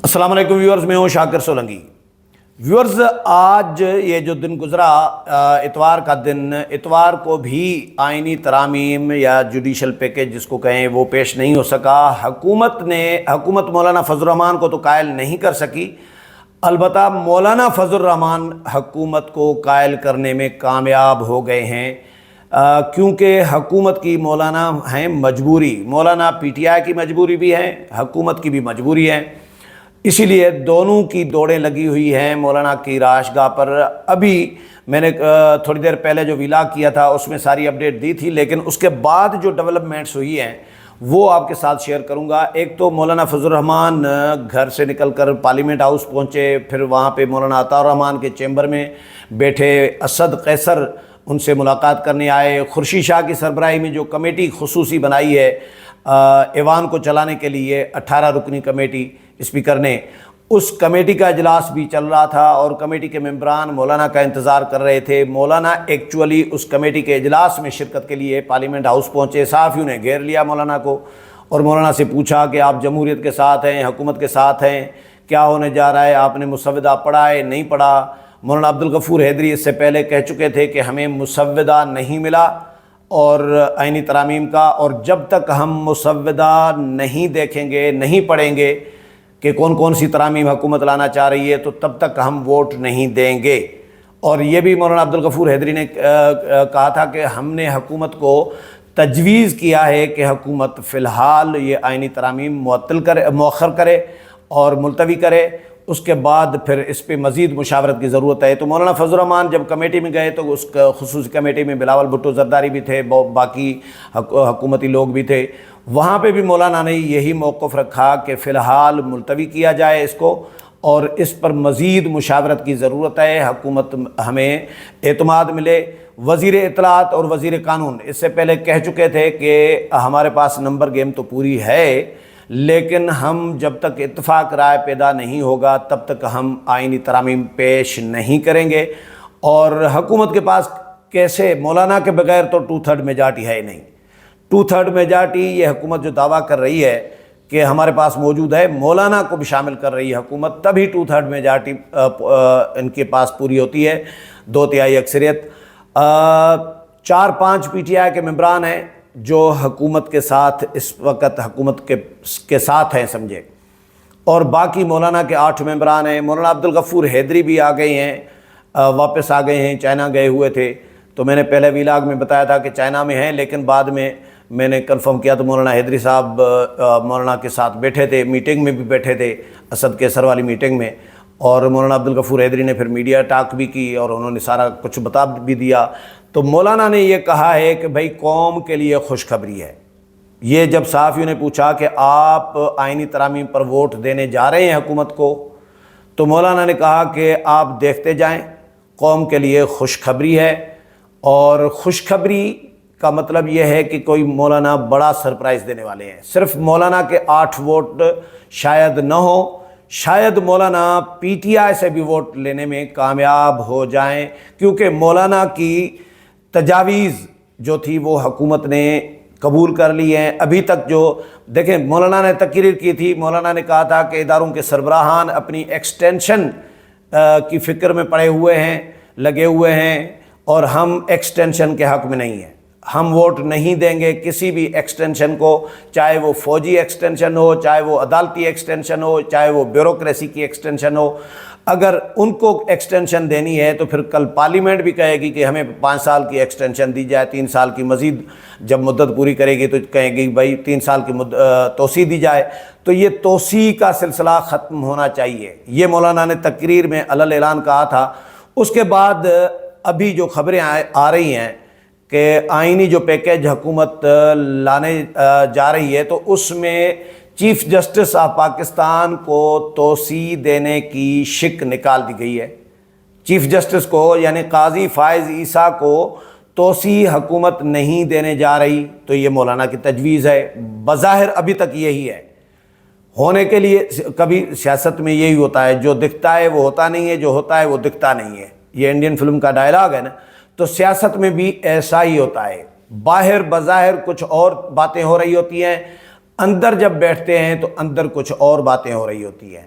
السلام علیکم ویورز، میں ہوں شاکر سولنگی۔ ویورز، آج یہ جو دن گزرا، اتوار کا دن، اتوار کو بھی آئینی ترامیم یا جوڈیشل پیکج جس کو کہیں وہ پیش نہیں ہو سکا۔ حکومت مولانا فضل الرحمان کو تو قائل نہیں کر سکی، البتہ مولانا فضل الرحمان حکومت کو قائل کرنے میں کامیاب ہو گئے ہیں، کیونکہ حکومت کی مولانا ہیں مجبوری، مولانا پی ٹی آئی کی مجبوری بھی ہے، حکومت کی بھی مجبوری ہے، اسی لیے دونوں کی دوڑیں لگی ہوئی ہیں مولانا کی رہائش گاہ پر۔ ابھی میں نے تھوڑی دیر پہلے جو ویلاگ کیا تھا اس میں ساری اپڈیٹ دی تھی، لیکن اس کے بعد جو ڈیولپمنٹس ہوئی ہیں وہ آپ کے ساتھ شیئر کروں گا۔ ایک تو مولانا فضل الرحمان گھر سے نکل کر پارلیمنٹ ہاؤس پہنچے، پھر وہاں پہ مولانا عطا الرحمان کے چیمبر میں بیٹھے، اسد قیصر ان سے ملاقات کرنے آئے۔ خورشید شاہ کی سربراہی میں جو کمیٹی خصوصی بنائی ہے ایوان کو چلانے کے لیے، 18 رکنی کمیٹی اسپیکر نے، اس کمیٹی کا اجلاس بھی چل رہا تھا اور کمیٹی کے ممبران مولانا کا انتظار کر رہے تھے۔ مولانا ایکچولی اس کمیٹی کے اجلاس میں شرکت کے لیے پارلیمنٹ ہاؤس پہنچے، صحافیوں نے گھیر لیا مولانا کو اور مولانا سے پوچھا کہ آپ جمہوریت کے ساتھ ہیں، حکومت کے ساتھ ہیں، کیا ہونے جا رہا ہے، آپ نے مسودہ پڑھا ہے نہیں پڑھا؟ مولانا عبدالغفور حیدری اس سے پہلے کہہ چکے تھے کہ ہمیں مسودہ نہیں ملا اور آئینی ترامیم کا، اور جب تک ہم مسودہ نہیں دیکھیں گے، نہیں پڑھیں گے کہ کون کون سی ترامیم حکومت لانا چاہ رہی ہے، تو تب تک ہم ووٹ نہیں دیں گے۔ اور یہ بھی مولانا عبدالغفور حیدری نے کہا تھا کہ ہم نے حکومت کو تجویز کیا ہے کہ حکومت فی الحال یہ آئینی ترامیم مؤخر کرے اور ملتوی کرے، اس کے بعد پھر اس پہ مزید مشاورت کی ضرورت ہے۔ تو مولانا فضل الرحمان جب کمیٹی میں گئے تو اس خصوصی کمیٹی میں بلاول بھٹو زرداری بھی تھے، باقی حکومتی لوگ بھی تھے، وہاں پہ بھی مولانا نے یہی موقف رکھا کہ فی الحال ملتوی کیا جائے اس کو اور اس پر مزید مشاورت کی ضرورت ہے، حکومت ہمیں اعتماد ملے۔ وزیر اطلاعات اور وزیر قانون اس سے پہلے کہہ چکے تھے کہ ہمارے پاس نمبر گیم تو پوری ہے، لیکن ہم جب تک اتفاق رائے پیدا نہیں ہوگا تب تک ہم آئینی ترامیم پیش نہیں کریں گے۔ اور حکومت کے پاس کیسے، مولانا کے بغیر تو 2/3 میجارٹی ہے ہی نہیں، 2/3 میجارٹی یہ حکومت جو دعویٰ کر رہی ہے کہ ہمارے پاس موجود ہے، مولانا کو بھی شامل کر رہی ہے حکومت، تبھی 2/3 میجارٹی ان کے پاس پوری ہوتی ہے، 2/3 اکثریت۔ 4-5 پی ٹی آئی کے ممبران ہیں جو حکومت کے ساتھ اس وقت حکومت کے ساتھ ہیں سمجھے، اور باقی مولانا کے 8 ممبران ہیں۔ مولانا عبدالغفور حیدری بھی آ گئے ہیں، واپس آ گئے ہیں، چائنا گئے ہوئے تھے، تو میں نے پہلے ویلاگ میں بتایا تھا کہ چائنا میں ہیں، لیکن بعد میں نے کنفرم کیا تو مولانا حیدری صاحب مولانا کے ساتھ بیٹھے تھے، میٹنگ میں بھی بیٹھے تھے، اسد قیصر والی میٹنگ میں، اور مولانا عبدالغفور حیدری نے پھر میڈیا ٹاک بھی کی اور انہوں نے سارا کچھ بتا بھی دیا۔ تو مولانا نے یہ کہا ہے کہ بھائی قوم کے لیے خوشخبری ہے۔ یہ جب صحافیوں نے پوچھا کہ آپ آئینی ترامیم پر ووٹ دینے جا رہے ہیں حکومت کو، تو مولانا نے کہا کہ آپ دیکھتے جائیں، قوم کے لیے خوشخبری ہے، اور خوشخبری کا مطلب یہ ہے کہ کوئی مولانا بڑا سرپرائز دینے والے ہیں۔ صرف مولانا کے 8 ووٹ شاید نہ ہو، شاید مولانا پی ٹی آئی سے بھی ووٹ لینے میں کامیاب ہو جائیں، کیونکہ مولانا کی تجاویز جو تھی وہ حکومت نے قبول کر لی ہیں۔ ابھی تک جو دیکھیں، مولانا نے تقریر کی تھی، مولانا نے کہا تھا کہ اداروں کے سربراہان اپنی ایکسٹینشن کی فکر میں پڑے ہوئے ہیں، لگے ہوئے ہیں، اور ہم ایکسٹینشن کے حق میں نہیں ہیں، ہم ووٹ نہیں دیں گے کسی بھی ایکسٹینشن کو، چاہے وہ فوجی ایکسٹینشن ہو، چاہے وہ عدالتی ایکسٹینشن ہو، چاہے وہ بیوروکریسی کی ایکسٹینشن ہو۔ اگر ان کو ایکسٹینشن دینی ہے تو پھر کل پارلیمنٹ بھی کہے گی کہ ہمیں 5 سال کی ایکسٹینشن دی جائے، 3 سال کی مزید جب مدت پوری کرے گی تو کہیں گی بھائی 3 سال کی توسیع دی جائے۔ تو یہ توسیع کا سلسلہ ختم ہونا چاہیے، یہ مولانا نے تقریر میں علل اعلان کہا تھا۔ اس کے بعد ابھی جو خبریں آ رہی ہیں کہ آئینی جو پیکج حکومت لانے جا رہی ہے، تو اس میں چیف جسٹس آف پاکستان کو توسیع دینے کی شک نکال دی گئی ہے۔ چیف جسٹس کو یعنی قاضی فائز عیسیٰ کو توسیع حکومت نہیں دینے جا رہی، تو یہ مولانا کی تجویز ہے، بظاہر ابھی تک یہی ہے۔ ہونے کے لیے کبھی سیاست میں یہی ہوتا ہے، جو دکھتا ہے وہ ہوتا نہیں ہے، جو ہوتا ہے وہ دکھتا نہیں ہے، یہ انڈین فلم کا ڈائلاگ ہے نا۔ تو سیاست میں بھی ایسا ہی ہوتا ہے، باہر بظاہر کچھ اور باتیں ہو رہی ہوتی ہیں، اندر جب بیٹھتے ہیں تو اندر کچھ اور باتیں ہو رہی ہوتی ہیں۔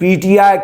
PTI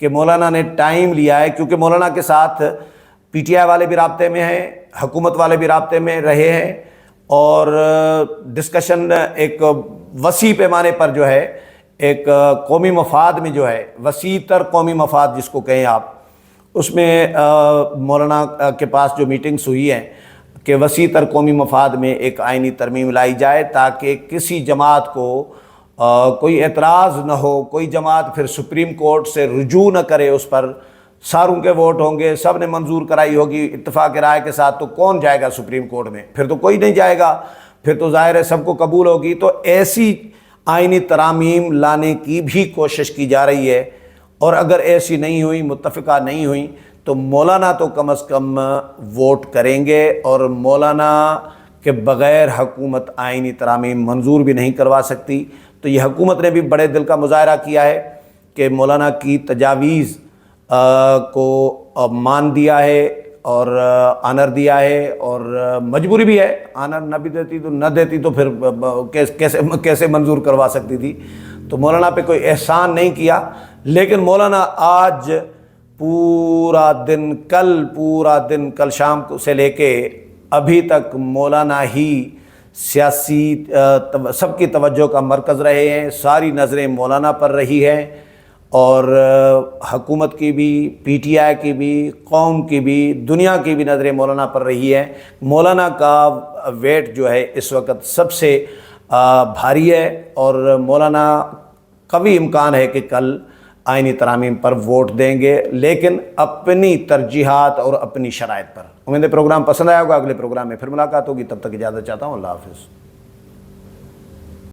کہ مولانا نے ٹائم لیا ہے، کیونکہ مولانا کے ساتھ پی ٹی آئی والے بھی رابطے میں ہیں، حکومت والے بھی رابطے میں رہے ہیں، اور ڈسکشن ایک وسیع پیمانے پر جو ہے ایک قومی مفاد میں جو ہے، وسیع تر قومی مفاد جس کو کہیں آپ، اس میں مولانا کے پاس جو میٹنگز ہوئی ہیں کہ وسیع تر قومی مفاد میں ایک آئینی ترمیم لائی جائے تاکہ کسی جماعت کو کوئی اعتراض نہ ہو، کوئی جماعت پھر سپریم کورٹ سے رجوع نہ کرے اس پر۔ ساروں کے ووٹ ہوں گے، سب نے منظور کرائی ہوگی اتفاق رائے کے ساتھ، تو کون جائے گا سپریم کورٹ میں؟ پھر تو کوئی نہیں جائے گا، پھر تو ظاہر ہے سب کو قبول ہوگی۔ تو ایسی آئینی ترامیم لانے کی بھی کوشش کی جا رہی ہے، اور اگر ایسی نہیں ہوئی، متفقہ نہیں ہوئی، تو مولانا تو کم از کم ووٹ کریں گے، اور مولانا کے بغیر حکومت آئینی ترامیم منظور بھی نہیں کروا سکتی۔ تو یہ حکومت نے بھی بڑے دل کا مظاہرہ کیا ہے کہ مولانا کی تجاویز کو مان دیا ہے اور آنر دیا ہے، اور مجبوری بھی ہے، آنر نہ بھی دیتی تو نہ دیتی تو پھر کیسے منظور کروا سکتی تھی۔ تو مولانا پہ کوئی احسان نہیں کیا، لیکن مولانا آج پورا دن کل شام سے لے کے ابھی تک مولانا ہی سیاسی سب کی توجہ کا مرکز رہے ہیں، ساری نظریں مولانا پر رہی ہیں، اور حکومت کی بھی، پی ٹی آئی کی بھی، قوم کی بھی، دنیا کی بھی نظریں مولانا پر رہی ہیں۔ مولانا کا ویٹ جو ہے اس وقت سب سے بھاری ہے، اور مولانا قوی امکان ہے کہ کل آئینی ترامیم پر ووٹ دیں گے، لیکن اپنی ترجیحات اور اپنی شرائط پر۔ امید ہے پروگرام پسند آیا ہوگا، اگلے پروگرام میں پھر ملاقات ہوگی، تب تک اجازت چاہتا ہوں، اللہ حافظ۔